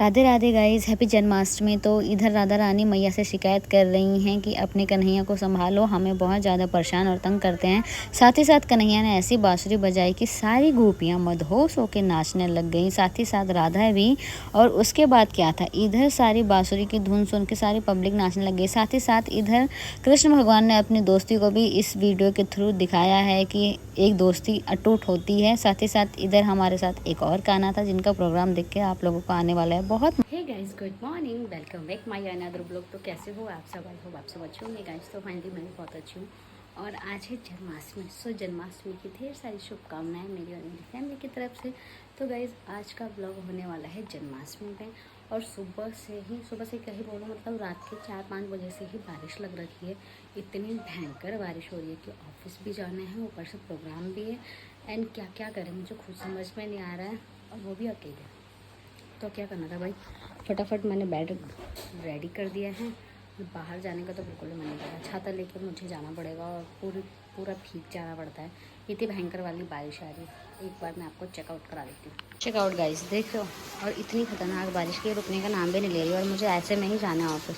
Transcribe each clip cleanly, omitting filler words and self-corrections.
Radhe Radhe guys, happy Janmashtami. तो इधर राधा रानी मैया से शिकायत कर रही हैं कि अपने कन्हैया को संभालो, हमें बहुत ज़्यादा परेशान और तंग करते हैं। साथ ही साथ कन्हैया ने ऐसी बांसुरी बजाई कि सारी गोपियाँ मदहोश होकर नाचने लग गईं, साथ ही साथ राधा भी। और उसके बाद क्या था, इधर सारी बांसुरी की धुन सुन के सारी पब्लिक नाचने लग गई। साथ ही साथ इधर कृष्ण भगवान ने अपनी दोस्ती को भी इस वीडियो के थ्रू दिखाया है कि एक दोस्ती अटूट होती है। साथ ही साथ इधर हमारे साथ एक और कान्हा था जिनका प्रोग्राम देख के आप लोगों को आने वाला है बहुत। Hey guys, good morning, welcome back my another blog. तो कैसे हो आप सब? आई होप आप सब अच्छे होंगे गाइस। तो फाइनली मैं भी बहुत अच्छी हूँ और आज है जन्माष्टमी। सो जन्माष्टमी की ढेर सारी शुभकामनाएं मेरी और मेरी फैमिली की तरफ से। तो गाइस आज का ब्लॉग होने वाला है जन्माष्टमी पे। और सुबह से कहीं बोलो, मतलब रात के 4-5 बजे से ही बारिश लग रही है। इतनी भयंकर बारिश हो रही है कि ऑफिस भी जाना है, ऊपर से प्रोग्राम भी है। एंड क्या क्या करें मुझे खुद समझ में नहीं आ रहा है, और वो भी अकेले। तो क्या करना था भाई, फटाफट मैंने बेड रेडी कर दिया है। बाहर जाने का तो बिल्कुल ही मन नहीं कर रहा। छाता लेके मुझे जाना पड़ेगा और पूरा भीग जाना पड़ता है। इतनी भयंकर वाली बारिश आ रही है। एक बार मैं आपको चेकआउट करा देती हूँ। चेकआउट गाइस देख लो, और इतनी खतरनाक बारिश की रुकने का नाम भी नहीं ले रही। और मुझे ऐसे में ही जाना है ऑफिस,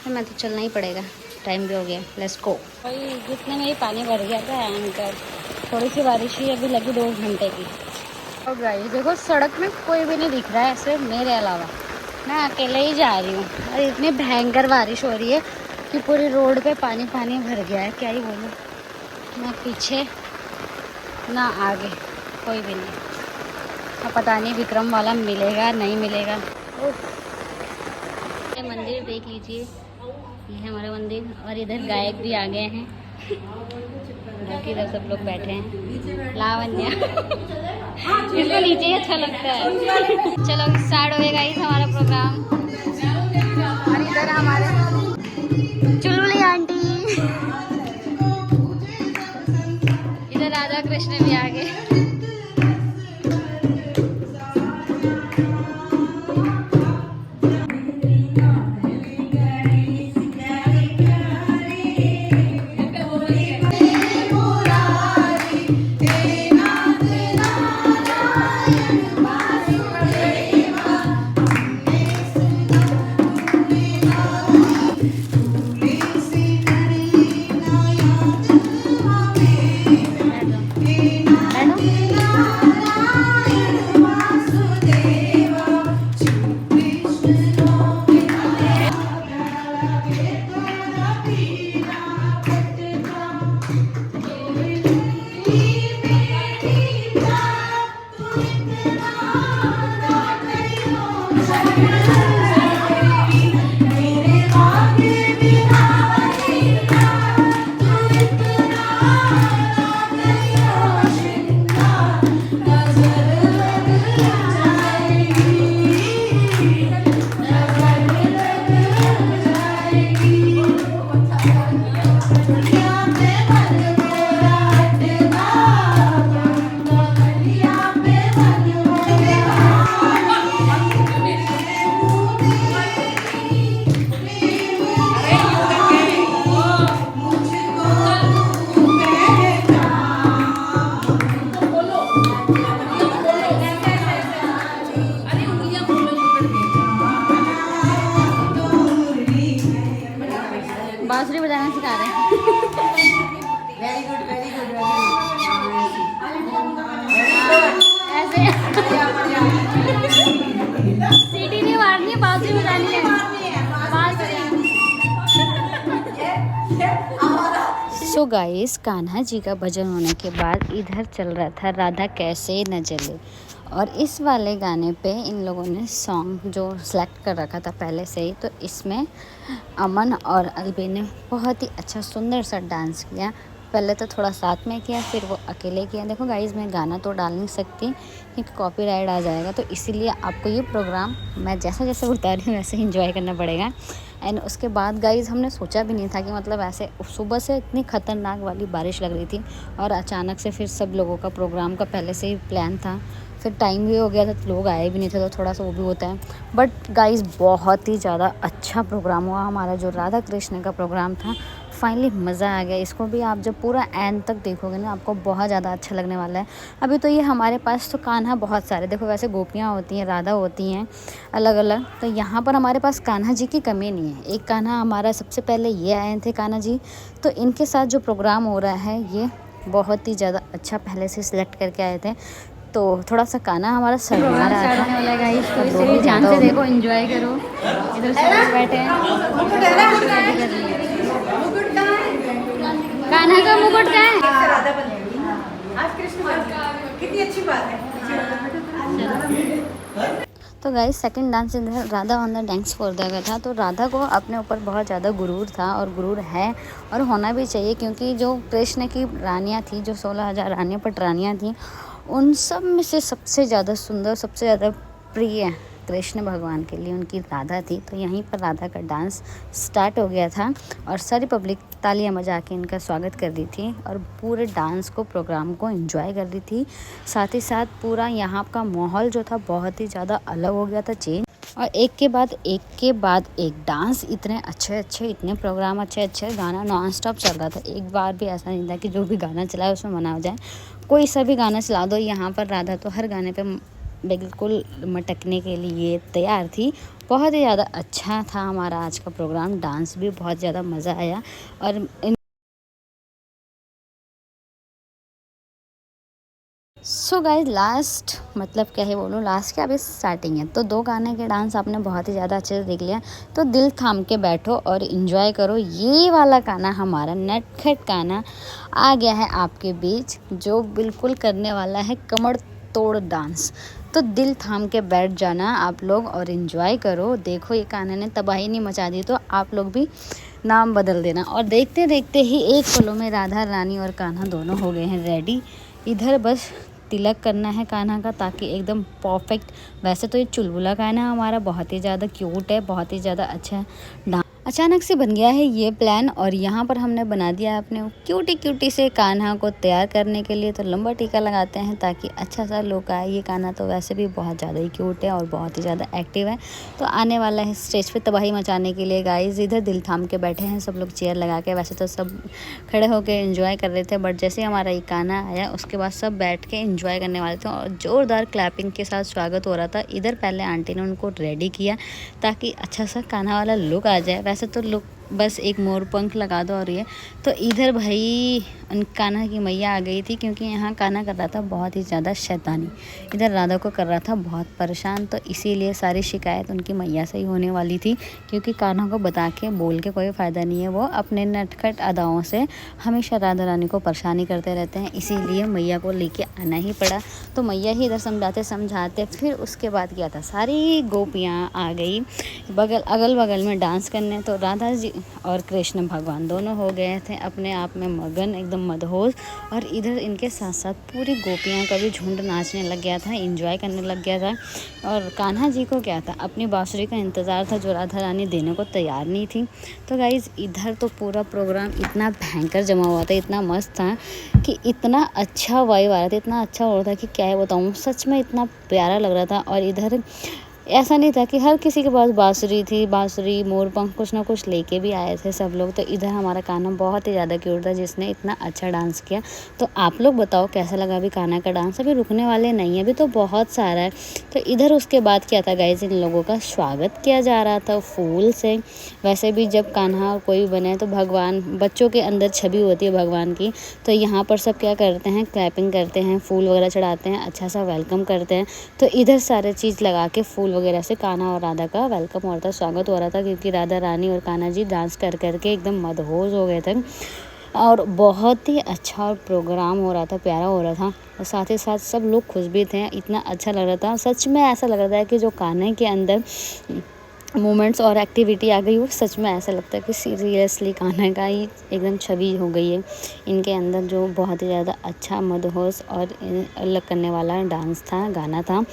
तो मैं तो चलना ही पड़ेगा, टाइम भी हो गया। लेट्स गो भाई। जितने में ही पानी भर गया था एंकर, थोड़ी सी बारिश ही अभी लगी 2 घंटे की। और गाइस देखो, सड़क में कोई भी नहीं दिख रहा है सिर्फ मेरे अलावा। मैं अकेले ही जा रही हूँ और इतनी भयंकर बारिश हो रही है कि पूरी रोड पे पानी पानी भर गया है। क्या ही बोलूँ, ना पीछे ना आगे कोई भी नहीं। अब पता नहीं विक्रम वाला मिलेगा नहीं मिलेगा। ये मंदिर देख लीजिए, ये है हमारा मंदिर। और इधर गायक भी आ गए हैं, बाकी इधर सब लोग बैठे हैं। लावण्या इसको नीचे ही अच्छा लगता है। चलो स्टार्ट हो गया हमारा प्रोग्राम। और इधर हमारे चुलबुली आंटी, इधर राधा कृष्ण भी आ गए। बांसुरी बजाना सिखा रहे हैं। Very good very good. ऐसे सीटी नहीं मारनी है, बांसुरी बजानी है। सो गाइस, कान्हा जी का भजन होने के बाद इधर चल रहा था राधा कैसे न जले। और इस वाले गाने पे इन लोगों ने सॉन्ग जो सेलेक्ट कर रखा था पहले से ही, तो इसमें अमन और अलबी ने बहुत ही अच्छा सुंदर सा डांस किया। पहले तो थोड़ा साथ में किया, फिर वो अकेले किया। देखो गाइस, मैं गाना तो डाल नहीं सकती क्योंकि कॉपीराइट आ जाएगा, तो इसीलिए आपको ये प्रोग्राम मैं जैसा जैसे बता रही हूँ वैसे ही इंजॉय करना पड़ेगा। एंड उसके बाद गाइस, हमने सोचा भी नहीं था कि मतलब ऐसे सुबह से इतनी ख़तरनाक वाली बारिश लग रही थी, और अचानक से फिर सब लोगों का प्रोग्राम का पहले से ही प्लान था। फिर टाइम भी हो गया था, तो लोग आए भी नहीं थे, तो थोड़ा सा वो भी होता है। बट गाइस, बहुत ही ज़्यादा अच्छा प्रोग्राम हुआ हमारा। जो राधा कृष्ण का प्रोग्राम था फाइनली मज़ा आ गया। इसको भी आप जब पूरा एंड तक देखोगे ना, आपको बहुत ज़्यादा अच्छा लगने वाला है। अभी तो ये हमारे पास तो कान्हा बहुत सारे, देखो वैसे गोपियाँ होती हैं, राधा होती हैं अलग अलग, तो यहाँ पर हमारे पास कान्हा जी की कमी नहीं है। एक कान्हा हमारा सबसे पहले ये आए थे कान्हा जी, तो इनके साथ जो प्रोग्राम हो रहा है ये बहुत ही ज़्यादा अच्छा पहले से सिलेक्ट करके आए थे। तो थोड़ा सा कान्हा हमारा शर्मा रहा था। वाला गाइस, तो इसलिए ध्यान से देखो, एंजॉय करो। इधर सब बैठे हैं, कान्हा का मुकुट का है। राधा बन गई आज कृष्ण बन गई, कितनी अच्छी बात है। तो गाइस सेकंड डांस इधर Radha on the dance floor का था। तो राधा को अपने ऊपर बहुत ज़्यादा गुरूर था और गुरूर है और होना भी चाहिए, क्योंकि जो कृष्ण की रानियाँ थी, जो 16,000 रानियाँ पटरानियाँ थी, उन सब में से सबसे ज़्यादा सुंदर, सबसे ज़्यादा प्रिय कृष्ण भगवान के लिए उनकी राधा थी। तो यहीं पर राधा का डांस स्टार्ट हो गया था और सारी पब्लिक तालियां बजा के इनका स्वागत कर रही थी और पूरे डांस को, प्रोग्राम को एंजॉय कर रही थी। साथ ही साथ पूरा यहाँ का माहौल जो था बहुत ही ज़्यादा अलग हो गया था, चेंज। और एक के बाद एक डांस, इतने अच्छे इतने प्रोग्राम अच्छे, गाना नॉन स्टॉप चल रहा था। एक बार भी ऐसा नहीं था कि जो भी गाना चलाए उसमें मना हो जाए। कोई सा भी गाना चला दो, यहाँ पर राधा तो हर गाने पे बिल्कुल मटकने के लिए तैयार थी। बहुत ही ज़्यादा अच्छा था हमारा आज का प्रोग्राम, डांस भी बहुत ज़्यादा मज़ा आया। और सो गाइस लास्ट, मतलब क्या है बोलूँ, लास्ट क्या, अभी स्टार्टिंग है। तो 2 गाने के डांस आपने बहुत ही ज़्यादा अच्छे से देख लिया, तो दिल थाम के बैठो और इन्जॉय करो। ये वाला गाना हमारा नटखट गाना आ गया है आपके बीच, जो बिल्कुल करने वाला है कमर तोड़ डांस। तो दिल थाम के बैठ जाना आप लोग और इन्जॉय करो। देखो ये गाने ने तबाही नहीं मचा दी, तो आप लोग भी नाम बदल देना। और देखते देखते ही एक पलों में राधा रानी और कान्हा दोनों हो गए हैं रेडी। इधर बस तिलक करना है कान्हा का, ताकि एकदम परफेक्ट। वैसे तो ये चुलबुला कान्हा हमारा बहुत ही ज़्यादा क्यूट है, बहुत ही ज़्यादा अच्छा है। अचानक से बन गया है ये प्लान और यहाँ पर हमने बना दिया है अपने क्यूटी से कान्हा को तैयार करने के लिए। तो लंबा टीका लगाते हैं ताकि अच्छा सा लुक आए। ये कान्हा तो वैसे भी बहुत ज़्यादा ही क्यूट है और बहुत ही ज़्यादा एक्टिव है, तो आने वाला है स्टेज पे तबाही मचाने के लिए। गाइस इधर दिल थाम के बैठे हैं सब लोग चेयर लगा के। वैसे तो सब खड़े होकर एंजॉय कर रहे थे, बट जैसे हमारा ये कान्हा आया उसके बाद सब बैठ के एंजॉय करने वाले थे और ज़ोरदार क्लैपिंग के साथ स्वागत हो रहा था। इधर पहले आंटी ने उनको रेडी किया ताकि अच्छा सा कान्हा वाला लुक आ जाए। वैसे तो लुक बस एक मोर पंख लगा दो और ये। तो इधर भाई कान्हा की मैया आ गई थी, क्योंकि यहाँ कान्हा कर रहा था बहुत ही ज़्यादा शैतानी, इधर राधा को कर रहा था बहुत परेशान। तो इसीलिए सारी शिकायत उनकी मैया से ही होने वाली थी, क्योंकि कान्हा को बता के बोल के कोई फ़ायदा नहीं है। वो अपने नटखट अदाओं से हमेशा राधा रानी को परेशानी करते रहते हैं, इसीलिए मैया को लेके आना ही पड़ा। तो मैया ही इधर समझाते फिर उसके बाद क्या था, सारी गोपियाँ आ गई अगल बगल में डांस करने। तो राधा जी और कृष्ण भगवान दोनों हो गए थे अपने आप में मगन, एकदम मदहोश। और इधर इनके साथ साथ पूरी गोपियाँ का भी झुंड नाचने लग गया था, एंजॉय करने लग गया था। और कान्हा जी को क्या था, अपनी बांसुरी का इंतज़ार था जो राधा रानी देने को तैयार नहीं थी। तो गाइज़ इधर तो पूरा प्रोग्राम इतना भयंकर जमा हुआ था, इतना मस्त था कि इतना अच्छा वाइब आ रहा था, इतना अच्छा हो रहा था कि क्या है बताऊँ, सच में इतना प्यारा लग रहा था। और इधर ऐसा नहीं था कि हर किसी के पास बांसुरी थी, बांसुरी मोरपंख कुछ ना कुछ लेके भी आए थे सब लोग। तो इधर हमारा कान्हा बहुत ही ज़्यादा क्यूट था, जिसने इतना अच्छा डांस किया। तो आप लोग बताओ कैसा लगा अभी कान्हा का डांस। अभी रुकने वाले नहीं है, अभी तो बहुत सारा है। तो इधर उसके बाद क्या था गाइस, इन लोगों का स्वागत किया जा रहा था फूल से। वैसे भी जब कान्हा और कोई बने तो भगवान, बच्चों के अंदर छवि होती है भगवान की। तो यहाँ पर सब क्या करते हैं, क्लैपिंग करते हैं, फूल वगैरह चढ़ाते हैं, अच्छा सा वेलकम करते हैं। तो इधर सारे चीज़ लगा के फूल वगैरह से कान्हा और राधा का वेलकम हो रहा था, स्वागत हो रहा था, क्योंकि राधा रानी और कान्हा जी डांस कर करके एकदम मदहोश हो गए थे। और बहुत ही अच्छा प्रोग्राम हो रहा था, प्यारा हो रहा था। और साथ ही साथ सब लोग खुश भी थे, इतना अच्छा लग रहा था। सच में ऐसा लग रहा था कि जो कान्हा के अंदर मोमेंट्स और एक्टिविटी आ गई, वो सच में ऐसा लगता है कि सीरियसली कान्हा का ही एकदम छवि हो गई है इनके अंदर, जो बहुत ही ज़्यादा अच्छा मदहोश और अलग करने वाला डांस था, गाना था।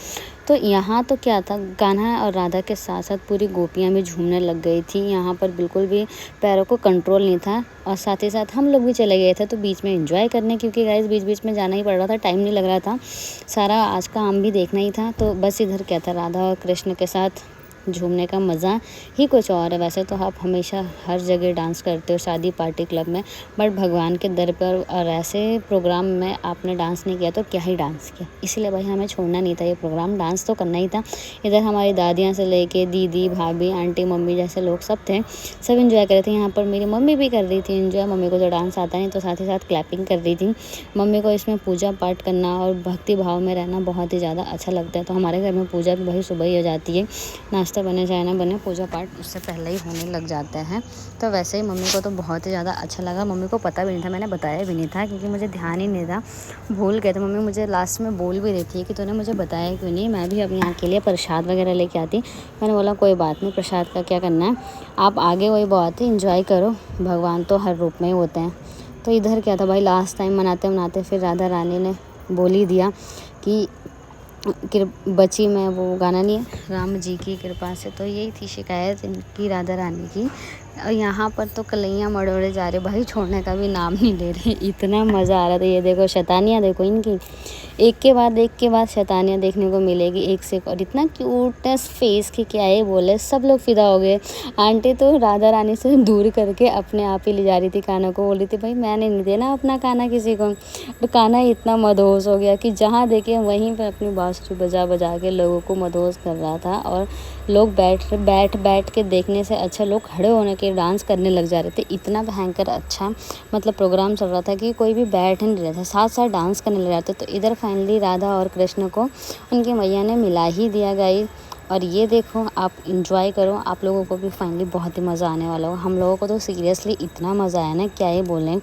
तो यहाँ तो क्या था, कान्हा और राधा के साथ साथ पूरी गोपियाँ भी झूमने लग गई थी। यहाँ पर बिल्कुल भी पैरों को कंट्रोल नहीं था। और साथ ही साथ हम लोग भी चले गए थे तो बीच में एंजॉय करने, क्योंकि गाइस बीच बीच में जाना ही पड़ रहा था, टाइम नहीं लग रहा था, सारा आज का काम भी देखना ही था। तो बस इधर क्या था, राधा और कृष्ण के साथ झूमने का मज़ा ही कुछ और है। वैसे तो आप हमेशा हर जगह डांस करते हो, शादी पार्टी क्लब में, बट भगवान के दर पर और ऐसे प्रोग्राम में आपने डांस नहीं किया तो क्या ही डांस किया। इसलिए भाई हमें छोड़ना नहीं था ये प्रोग्राम, डांस तो करना ही था। इधर हमारी दादियाँ से लेके दीदी, भाभी, आंटी, मम्मी जैसे लोग सब थे, सब एंजॉय कर रहे थे। यहाँ पर मेरी मम्मी भी कर रही थी एंजॉय। मम्मी को तो डांस आता नहीं तो साथ ही साथ क्लैपिंग कर रही थी। मम्मी को इसमें पूजा पाठ करना और भक्ति भाव में रहना बहुत ही ज़्यादा अच्छा लगता है। तो हमारे घर में पूजा भी भाई सुबह ही हो जाती है, नाश्ता बने चाहे ना बने, पूजा पाठ उससे पहले ही होने लग जाता है। तो वैसे ही मम्मी को तो बहुत ही ज़्यादा अच्छा लगा। मम्मी को पता भी नहीं था, मैंने बताया भी नहीं था क्योंकि मुझे ध्यान ही नहीं था, भूल गए थे। मम्मी मुझे लास्ट में बोल भी रही थी कि तूने मुझे बताया क्यों नहीं, मैं भी अब यहाँ के लिए प्रसाद वगैरह लेके आती। मैंने बोला कोई बात नहीं, प्रसाद का क्या करना है, आप आगे वही बात है, इंजॉय करो, भगवान तो हर रूप में ही होते हैं। तो इधर क्या था भाई, लास्ट टाइम मनाते मनाते फिर राधा रानी ने बोल ही दिया कि बची मैं, वो गाना नहीं है, राम जी की कृपा से। तो यही थी शिकायत इनकी राधा रानी की। और यहाँ पर तो कलैया मड़ोड़े जा रहे भाई, छोड़ने का भी नाम नहीं ले रहे। इतना मज़ा आ रहा था। ये देखो शैतानियाँ देखो इनकी, एक के बाद शैतानियाँ देखने को मिलेगी, एक से एक। और इतना क्यूटनेस फेस की क्या ही बोले, सब लोग फिदा हो गए। आंटी तो राधा रानी से दूर करके अपने आप ही ले जा रही थी कान्हा को, बोल रही थी भाई मैंने नहीं देना अपना कान्हा किसी को। तो कान्हा इतना मदहोश हो गया कि जहाँ देखिए वहीं पर अपनी बांसुरी बजा बजा के लोगों को मदहोश कर रहा था। और लोग बैठ के देखने से अच्छा लोग खड़े होने के डांस करने लग जा रहे थे। इतना भयंकर अच्छा मतलब प्रोग्राम चल रहा था कि कोई भी बैठ नहीं रहा था, साथ साथ डांस करने लग जाते। तो इधर फाइनली राधा और कृष्ण को उनकी मैया ने मिला ही दिया गाइस। और ये देखो आप इंजॉय करो, आप लोगों को भी फाइनली बहुत ही मज़ा आने वाला हो। हम लोगों को तो सीरियसली इतना मज़ा आया ना, क्या ही बोलें।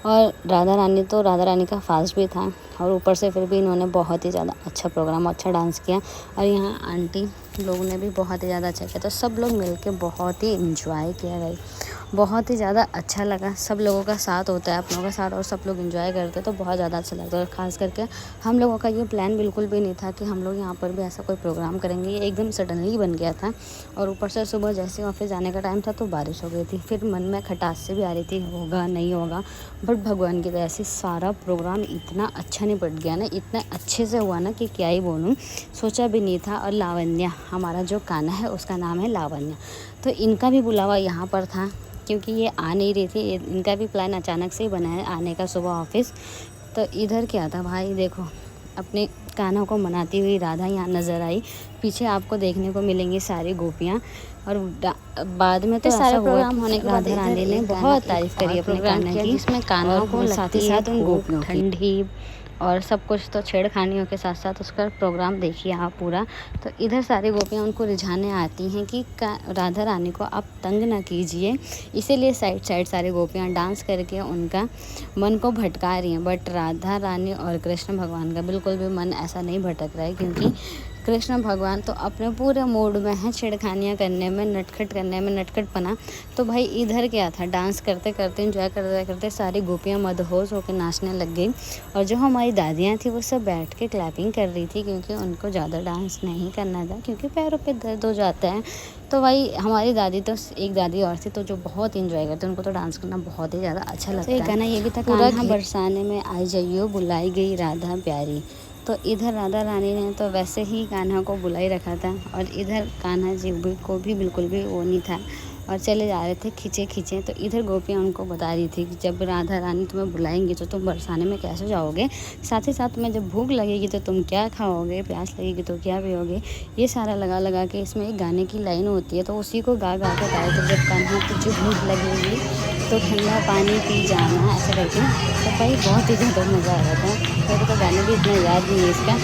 और राधा रानी का फास्ट भी था, और ऊपर से फिर भी इन्होंने बहुत ही ज़्यादा अच्छा प्रोग्राम, अच्छा डांस किया। और यहाँ आंटी लोगों ने भी बहुत ही ज़्यादा अच्छा किया। तो सब लोग मिलके बहुत ही इंजॉय किया गई, बहुत ही ज़्यादा अच्छा लगा। सब लोगों का साथ होता है, अपनों का साथ, और सब लोग इंजॉय करते तो बहुत ज़्यादा अच्छा लगता है। और ख़ास करके हम लोगों का ये प्लान बिल्कुल भी नहीं था कि हम लोग यहाँ पर भी ऐसा कोई प्रोग्राम करेंगे, ये एकदम सडनली बन गया था। और ऊपर से सुबह जैसे ऑफिस जाने का टाइम था तो बारिश हो गई थी। फिर मन में खटास से भी आ रही थी, होगा नहीं होगा, बट भगवान की दया से सारा प्रोग्राम इतना अच्छा निपट गया ना, इतना अच्छे से हुआ ना कि क्या ही बोलूँ, सोचा भी नहीं था। और लावण्या, हमारा जो कान्हा है उसका नाम है लावण्या, तो इनका भी बुलावा यहाँ पर था क्योंकि ये आ नहीं रही थी। इनका भी प्लान अचानक से ही बना है आने का सुबह ऑफिस। तो इधर क्या था भाई, देखो अपने कान्हा को मनाती हुई राधा यहाँ नज़र आई। पीछे आपको देखने को मिलेंगी सारी गोपियाँ। और बाद में तो सारे प्रोग्राम होने के बाद राधा रानी ने बहुत तारीफ करी अपने कान्हा की, जिसमें कान्हा को साथ ही साथ उन गोपियों ठंडी और सब कुछ तो छेड़खानियों के साथ साथ उसका प्रोग्राम देखिए आप पूरा। तो इधर सारी गोपियाँ उनको रिझाने आती हैं कि राधा रानी को आप तंग ना कीजिए, इसीलिए साइड सारी गोपियाँ डांस करके उनका मन को भटका रही हैं। बट राधा रानी और कृष्ण भगवान का बिल्कुल भी मन ऐसा नहीं भटक रहा है, क्योंकि कृष्ण भगवान तो अपने पूरे मूड में हैं, छेड़खानियाँ करने में, नटखट करने में, नटखटपना। तो भाई इधर क्या था, डांस करते करते एंजॉय करते करते सारी गोपियाँ मदहोश होकर नाचने लग गई। और जो हमारी दादियाँ थी वो सब बैठ के क्लैपिंग कर रही थी, क्योंकि उनको ज़्यादा डांस नहीं करना था क्योंकि पैरों पे दर्द हो जाता है। तो भाई हमारी दादी तो एक दादी और थी तो जो बहुत इंजॉय करते, उनको तो डांस करना बहुत ही ज़्यादा अच्छा लगता है। गाना ये भी था, कान्हा बरसाने में आई जइयो, बुलाई गई राधा प्यारी। तो इधर राधा रानी ने तो वैसे ही कान्हा को बुला ही रखा था, और इधर कान्हा जी को भी बिल्कुल भी वो नहीं था, और चले जा रहे थे खींचे। तो इधर गोपियाँ उनको बता रही थी कि जब राधा रानी तुम्हें बुलाएंगी तो तुम बरसाने में कैसे जाओगे, साथ ही साथ तुम्हें जब भूख लगेगी तो तुम क्या खाओगे, प्यास लगेगी तो क्या पियोगे। ये सारा लगा के इसमें एक गाने की लाइन होती है, तो उसी को गा के गाए थे, जब कान्हा तुझे भूख लगेगी तो ठंडा पानी पी जाना, ऐसा करके। तो भाई बहुत ही ज़्यादा मज़ा आ रहा था। मेरे को गाने भी इतना याद नहीं है इसका,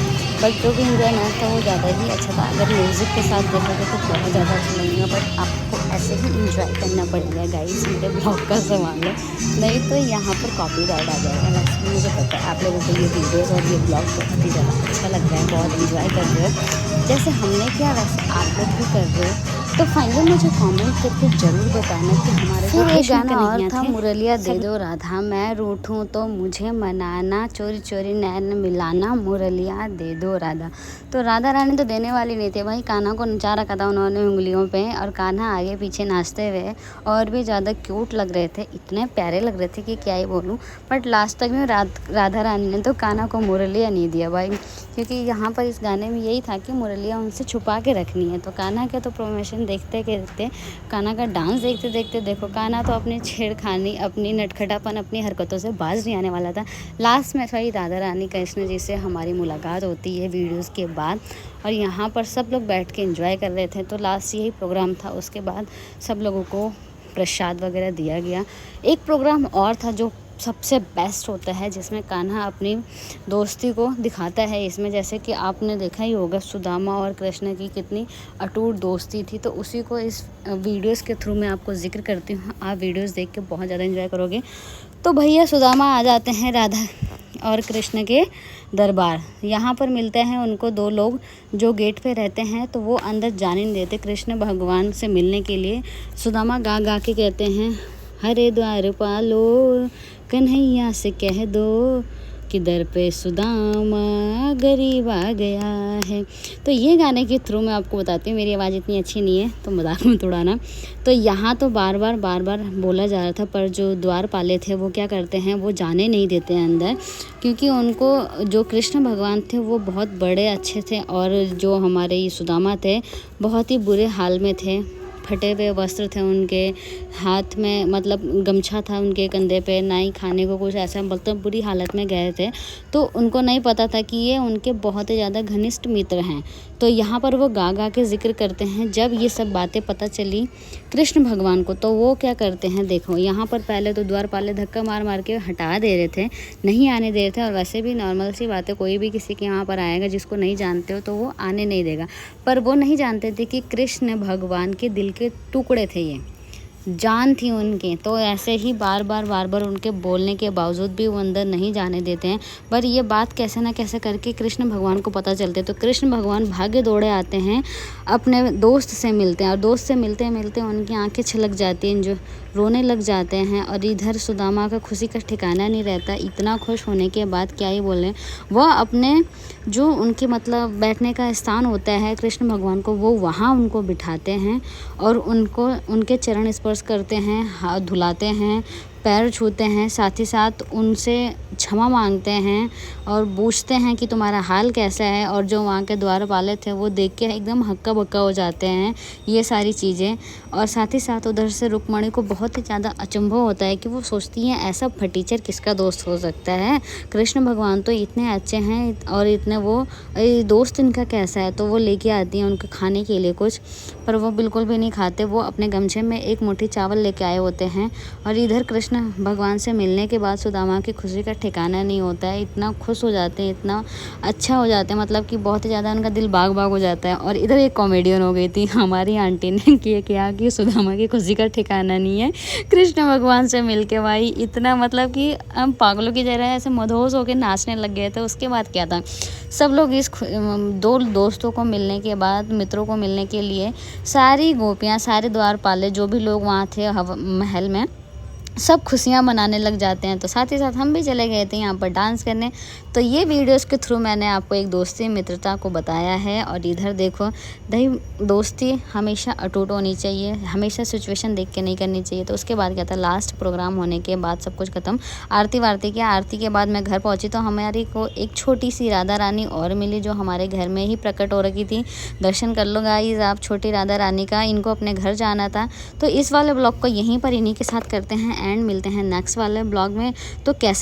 बट जो भी इंजॉयमेंट था वो ज़्यादा ही अच्छा था। अगर म्यूज़िक के साथ देखोगे तो बहुत ज़्यादा अच्छा लगेगा, बट आपको ऐसे ही इंजॉय करना पड़ेगा गाइस, मेरे ब्लॉग का सवाल है, नहीं तो यहाँ पर कॉपीराइट आ जाएगा। वैसे मुझे पता है आप लोगों को ये वीडियोस और ये ब्लॉग बहुत ही ज़्यादा अच्छा लग रहा है, बहुत इंजॉय कर रहे हो, जैसे हमने किया वैसे आप लोग भी कर रहे हो। तो फाइनली मुझे कमेंट करके ज़रूर बताना कि हमारे फिर एक गाना और था, मुरलिया दे दो राधा, मैं रूठूं तो मुझे मनाना, चोरी चोरी नैन मिलाना, मुरलिया दे दो राधा। तो राधा रानी तो देने वाली नहीं थी भाई, कान्हा को नचा रखा था उन्होंने उंगलियों पे, और कान्हा आगे पीछे नाचते हुए और भी ज़्यादा क्यूट लग रहे थे, इतने प्यारे लग रहे थे कि क्या ही बोलूँ। बट लास्ट तक में राधा रानी ने तो कान्हा को मुरलिया नहीं दिया भाई, क्योंकि यहाँ पर इस गाने में यही था कि मुरलिया उनसे छुपा के रखनी है। तो कान्हा के तो प्रोमोशन देखते देखते, कान्हा का डांस देखते देखते देखो कान्हा तो अपनी छेड़खानी, अपनी नटखटापन, अपनी हरकतों से बाज नहीं आने वाला था। लास्ट में सही राधा रानी कृष्ण जी से हमारी मुलाकात होती है वीडियोज़ के बाद, और यहाँ पर सब लोग बैठ के एंजॉय कर रहे थे। तो लास्ट यही प्रोग्राम था। उसके बाद सब लोगों को प्रसाद वगैरह दिया गया। एक प्रोग्राम और था जो सबसे बेस्ट होता है, जिसमें कान्हा अपनी दोस्ती को दिखाता है। इसमें जैसे कि आपने देखा ही होगा सुदामा और कृष्ण की कितनी अटूट दोस्ती थी, तो उसी को इस वीडियोज़ के थ्रू मैं आपको जिक्र करती हूँ। आप वीडियोज़ देख के बहुत ज़्यादा एंजॉय करोगे। तो भैया सुदामा आ जाते हैं राधा और कृष्ण के दरबार। यहाँ पर मिलते हैं उनको दो लोग जो गेट पे रहते हैं, तो वो अंदर जाने नहीं देते कृष्ण भगवान से मिलने के लिए। सुदामा गा गा के कहते हैं, हरे द्वार पालो कन्हैया से कह दो कि दर पे सुदामा गरीब आ गया है। तो ये गाने के थ्रू मैं आपको बताती हूँ, मेरी आवाज़ इतनी अच्छी नहीं है तो मजाक में उड़ाना। तो यहाँ तो बार बार बोला जा रहा था, पर जो द्वारपाले थे वो क्या करते हैं, वो जाने नहीं देते हैं अंदर, क्योंकि उनको जो कृष्ण भगवान थे वो बहुत बड़े अच्छे थे, और जो हमारे ये सुदामा थे बहुत ही बुरे हाल में थे। फटे हुए वस्त्र थे उनके हाथ में, मतलब गमछा था उनके कंधे पे, ना ही खाने को कुछ, ऐसा मतलब बुरी हालत में गए थे। तो उनको नहीं पता था कि ये उनके बहुत ही ज़्यादा घनिष्ठ मित्र हैं। तो यहाँ पर वो गा गा के जिक्र करते हैं। जब ये सब बातें पता चली कृष्ण भगवान को, तो वो क्या करते हैं, देखो यहाँ पर पहले तो द्वारपाले धक्का मार मार के हटा दे रहे थे, नहीं आने दे रहे थे। और वैसे भी नॉर्मल सी बात है, कोई भी किसी के यहाँ पर आएगा जिसको नहीं जानते हो तो वो आने नहीं देगा। पर वो नहीं जानते थे कि कृष्ण भगवान के दिल के टुकड़े थे, ये जान थी उनकी। तो ऐसे ही बार बार उनके बोलने के बावजूद भी वो अंदर नहीं जाने देते हैं। पर ये बात कैसे ना कैसे करके कृष्ण भगवान को पता चलते, तो कृष्ण भगवान भागे दौड़े आते हैं, अपने दोस्त से मिलते हैं, और दोस्त से मिलते मिलते उनकी आंखें छलक जाती हैं, जो रोने लग जाते हैं। और इधर सुदामा का खुशी का ठिकाना नहीं रहता। इतना खुश होने के बाद क्या ही बोलें, वह अपने जो उनके मतलब बैठने का स्थान होता है कृष्ण भगवान को, वो वहाँ उनको बिठाते हैं और उनको उनके चरण स्पर्श करते हैं, हाथ धुलाते हैं, पैर छूते हैं, साथ ही साथ उनसे क्षमा मांगते हैं और पूछते हैं कि तुम्हारा हाल कैसा है। और जो वहाँ के द्वारपाले थे वो देख के एकदम हक्का बक्का हो जाते हैं ये सारी चीज़ें। और साथ ही साथ उधर से रुक्मणी को बहुत ही ज़्यादा अचंभव होता है कि वो सोचती हैं ऐसा फटीचर किसका दोस्त हो सकता है, कृष्ण भगवान तो इतने अच्छे हैं और इतने वो दोस्त इनका कैसा है। तो वो लेके आती हैं उनको खाने के लिए कुछ, पर वो बिल्कुल भी नहीं खाते। वो अपने गमछे में एक मुट्ठी चावल लेके आए होते हैं। और इधर कृष्ण भगवान से मिलने के बाद सुदामा की खुशी का ठिकाना नहीं होता है, इतना खुश हो जाते हैं, इतना अच्छा हो जाते हैं, मतलब कि बहुत ही ज़्यादा उनका दिल बाग बाग हो जाता है। और इधर एक कॉमेडियन हो गई थी हमारी आंटी ने कि क्या कि सुदामा की खुशी का ठिकाना नहीं है कृष्ण भगवान से मिल के। भाई इतना मतलब कि हम पागलों की तरह ऐसे मदहोश होकर नाचने लग गए थे। उसके बाद क्या था, सब लोग इस दो दोस्तों को मिलने के बाद, मित्रों को मिलने के लिए सारी गोपियाँ, सारे द्वारपाले, जो भी लोग वहाँ थे महल में, सब खुशियाँ मनाने लग जाते हैं। तो साथ ही साथ हम भी चले गए थे यहाँ पर डांस करने। तो ये वीडियोस के थ्रू मैंने आपको एक दोस्ती मित्रता को बताया है। और इधर देखो दोस्ती हमेशा अटूट होनी चाहिए, हमेशा सिचुएशन देख के नहीं करनी चाहिए। तो उसके बाद क्या था, लास्ट प्रोग्राम होने के बाद सब कुछ ख़त्म, आरती वारती किया। आरती के बाद मैं घर पहुँची तो हमारी को एक छोटी सी राधा रानी और मिली जो हमारे घर में ही प्रकट हो रखी थी। दर्शन कर लो गाइस आप छोटी राधा रानी का, इनको अपने घर जाना था। तो इस वाले ब्लॉग को यहीं पर इन्हीं के साथ करते हैं एंड मिलते हैं नेक्स्ट वाले ब्लॉग में। तो कैसा